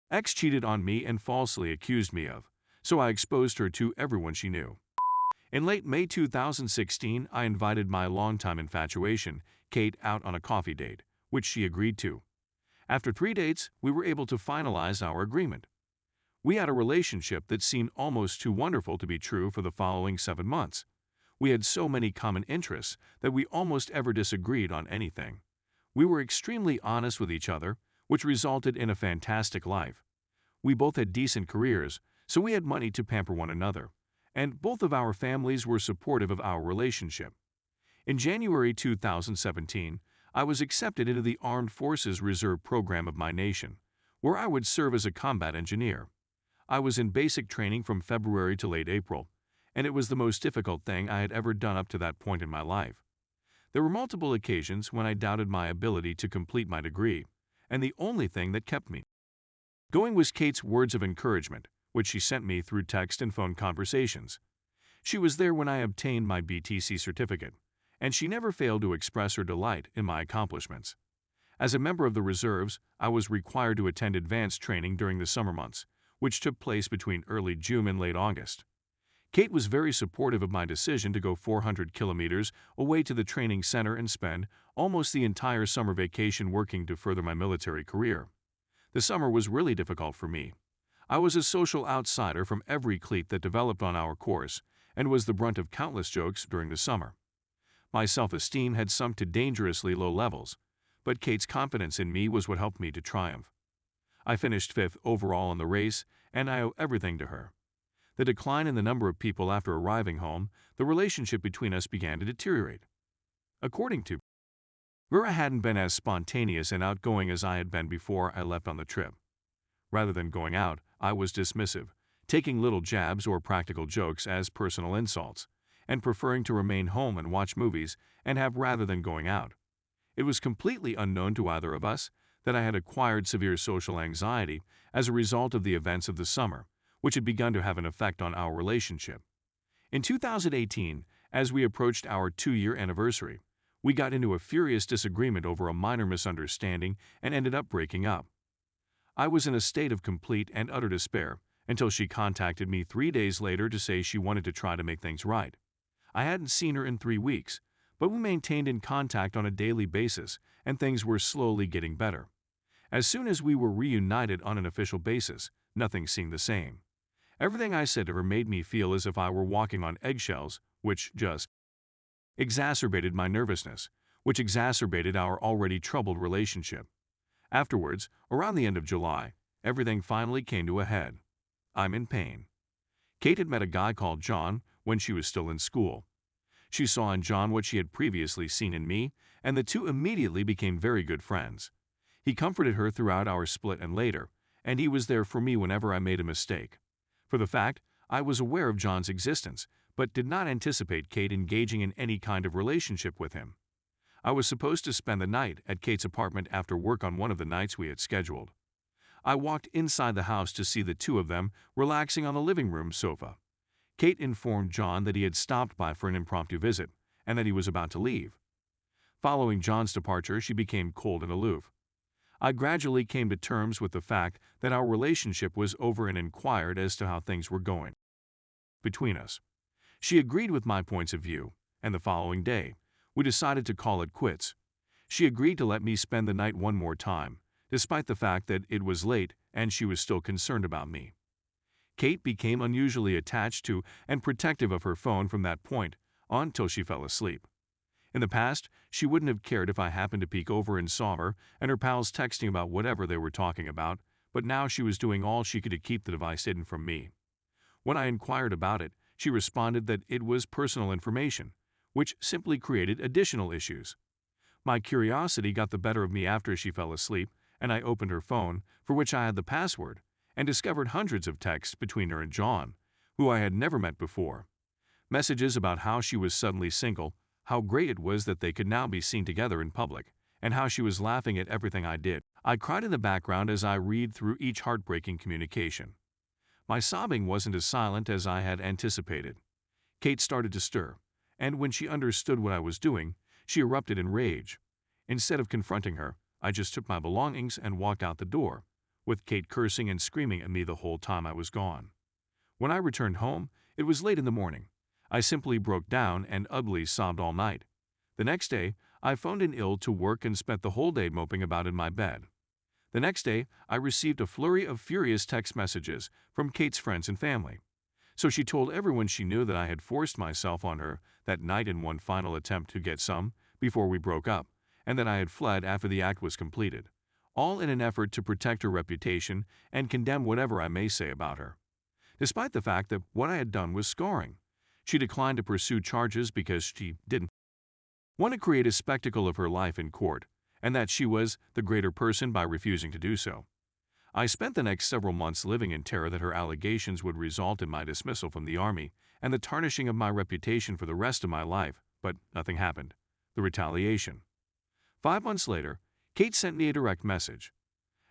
Ex cheated on me and falsely accused me of, so I exposed her to everyone she knew. In late May 2016, I invited my longtime infatuation, Kate, out on a coffee date, which she agreed to. After 3 dates, we were able to finalize our agreement. We had a relationship that seemed almost too wonderful to be true for the following 7 months. We had so many common interests that we almost ever disagreed on anything. We were extremely honest with each other, which resulted in a fantastic life. We both had decent careers, so we had money to pamper one another, and both of our families were supportive of our relationship. In January 2017, I was accepted into the Armed Forces Reserve program of my nation, where I would serve as a combat engineer. I was in basic training from February to late April, and it was the most difficult thing I had ever done up to that point in my life. There were multiple occasions when I doubted my ability to complete my degree, and the only thing that kept me going was Kate's words of encouragement, which she sent me through text and phone conversations. She was there when I obtained my BTC certificate, and she never failed to express her delight in my accomplishments. As a member of the reserves, I was required to attend advanced training during the summer months, which took place between early June and late August. Kate was very supportive of my decision to go 400 kilometers away to the training center and spend almost the entire summer vacation working to further my military career. The summer was really difficult for me. I was a social outsider from every clique that developed on our course and was the brunt of countless jokes during the summer. My self-esteem had sunk to dangerously low levels, but Kate's confidence in me was what helped me to triumph. I finished 5th overall in the race, and I owe everything to her. The decline in the number of people after arriving home, the relationship between us began to deteriorate. According to her, I hadn't been as spontaneous and outgoing as I had been before I left on the trip. Rather than going out, I was dismissive, taking little jabs or practical jokes as personal insults, and preferring to remain home and watch movies and have rather than going out. It was completely unknown to either of us that I had acquired severe social anxiety as a result of the events of the summer, which had begun to have an effect on our relationship. In 2018, as we approached our 2-year anniversary, we got into a furious disagreement over a minor misunderstanding and ended up breaking up. I was in a state of complete and utter despair until she contacted me 3 days later to say she wanted to try to make things right. I hadn't seen her in 3 weeks, but we maintained in contact on a daily basis, and things were slowly getting better. As soon as we were reunited on an official basis, nothing seemed the same. Everything I said to her made me feel as if I were walking on eggshells, which just exacerbated my nervousness, which exacerbated our already troubled relationship. Afterwards, around the end of July, everything finally came to a head. I'm in pain. Kate had met a guy called John when she was still in school. She saw in John what she had previously seen in me, and the two immediately became very good friends. He comforted her throughout our split and later, and he was there for me whenever I made a mistake. For the fact, I was aware of John's existence, but did not anticipate Kate engaging in any kind of relationship with him. I was supposed to spend the night at Kate's apartment after work on one of the nights we had scheduled. I walked inside the house to see the two of them relaxing on the living room sofa. Kate informed John that he had stopped by for an impromptu visit and that he was about to leave. Following John's departure, she became cold and aloof. I gradually came to terms with the fact that our relationship was over and inquired as to how things were going between us. She agreed with my points of view, and the following day, we decided to call it quits. She agreed to let me spend the night one more time, despite the fact that it was late and she was still concerned about me. Kate became unusually attached to and protective of her phone from that point on till she fell asleep. In the past, she wouldn't have cared if I happened to peek over and saw her and her pals texting about whatever they were talking about, but now she was doing all she could to keep the device hidden from me. When I inquired about it, she responded that it was personal information, which simply created additional issues. My curiosity got the better of me after she fell asleep, and I opened her phone, for which I had the password, and discovered hundreds of texts between her and John, who I had never met before. Messages about how she was suddenly single, how great it was that they could now be seen together in public, and how she was laughing at everything I did. I cried in the background as I read through each heartbreaking communication. My sobbing wasn't as silent as I had anticipated. Kate started to stir, and when she understood what I was doing, she erupted in rage. Instead of confronting her, I just took my belongings and walked out the door, with Kate cursing and screaming at me the whole time I was gone. When I returned home, it was late in the morning. I simply broke down and ugly sobbed all night. The next day, I phoned in ill to work and spent the whole day moping about in my bed. The next day, I received a flurry of furious text messages from Kate's friends and family. So she told everyone she knew that I had forced myself on her that night in one final attempt to get some before we broke up, and that I had fled after the act was completed, all in an effort to protect her reputation and condemn whatever I may say about her. Despite the fact that what I had done was scarring, she declined to pursue charges because she didn't want to create a spectacle of her life in court, and that she was the greater person by refusing to do so. I spent the next several months living in terror that her allegations would result in my dismissal from the Army and the tarnishing of my reputation for the rest of my life, but nothing happened. The retaliation. 5 months later, Kate sent me a direct message.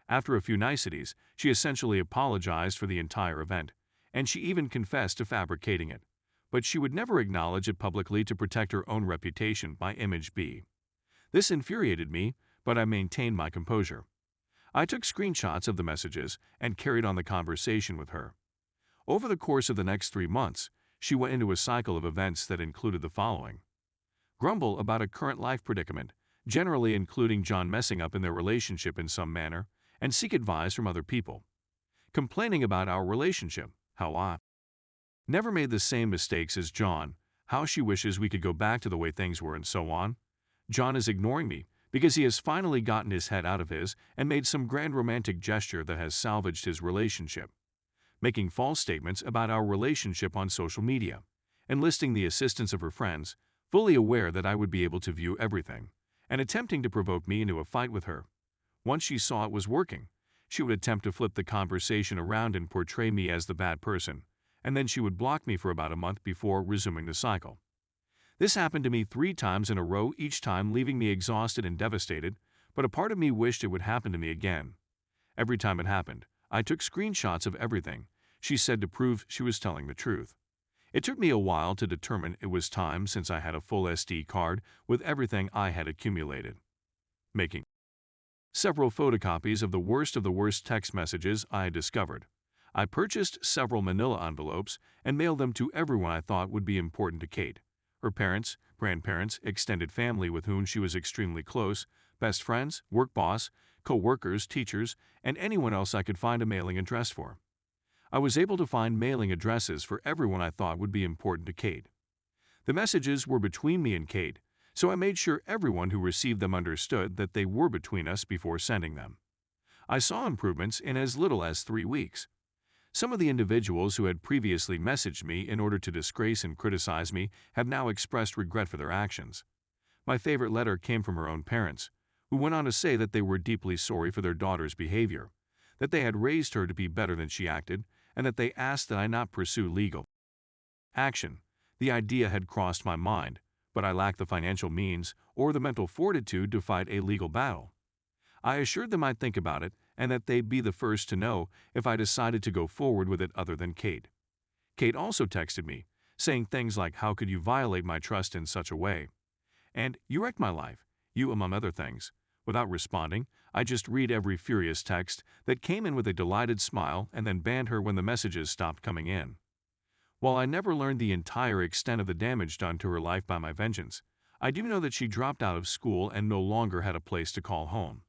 After a few niceties, she essentially apologized for the entire event, and she even confessed to fabricating it. But she would never acknowledge it publicly to protect her own reputation by image B. This infuriated me, but I maintained my composure. I took screenshots of the messages and carried on the conversation with her. Over the course of the next 3 months, she went into a cycle of events that included the following. Grumble about a current life predicament, generally including John messing up in their relationship in some manner, and seek advice from other people. Complaining about our relationship, how I never made the same mistakes as John, how she wishes we could go back to the way things were, and so on. John is ignoring me because he has finally gotten his head out of his and made some grand romantic gesture that has salvaged his relationship. Making false statements about our relationship on social media, enlisting the assistance of her friends, fully aware that I would be able to view everything, and attempting to provoke me into a fight with her. Once she saw it was working, she would attempt to flip the conversation around and portray me as the bad person, and then she would block me for about a month before resuming the cycle. This happened to me 3 times in a row, each time leaving me exhausted and devastated, but a part of me wished it would happen to me again. Every time it happened, I took screenshots of everything she said to prove she was telling the truth. It took me a while to determine it was time since I had a full SD card with everything I had accumulated. Making several photocopies of the worst text messages I had discovered. I purchased several manila envelopes and mailed them to everyone I thought would be important to Kate. Her parents, grandparents, extended family with whom she was extremely close, best friends, work boss, co-workers, teachers, and anyone else I could find a mailing address for. I was able to find mailing addresses for everyone I thought would be important to Kate. The messages were between me and Kate, so I made sure everyone who received them understood that they were between us before sending them. I saw improvements in as little as 3 weeks. Some of the individuals who had previously messaged me in order to disgrace and criticize me have now expressed regret for their actions. My favorite letter came from her own parents, who went on to say that they were deeply sorry for their daughter's behavior, that they had raised her to be better than she acted, and that they asked that I not pursue legal action. The idea had crossed my mind, but I lacked the financial means or the mental fortitude to fight a legal battle. I assured them I'd think about it and that they'd be the first to know if I decided to go forward with it other than Kate. Kate also texted me, saying things like, "How could you violate my trust in such a way?" and "You wrecked my life," you among other things. Without responding, I just read every furious text that came in with a delighted smile and then banned her when the messages stopped coming in. While I never learned the entire extent of the damage done to her life by my vengeance, I do know that she dropped out of school and no longer had a place to call home.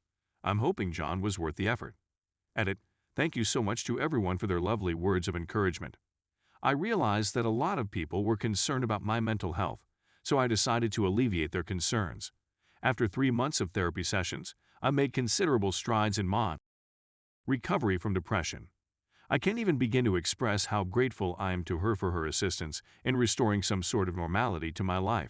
I'm hoping John was worth the effort. Edit. Thank you so much to everyone for their lovely words of encouragement. I realized that a lot of people were concerned about my mental health, so I decided to alleviate their concerns. After 3 months of therapy sessions, I made considerable strides in my recovery from depression. I can't even begin to express how grateful I am to her for her assistance in restoring some sort of normality to my life.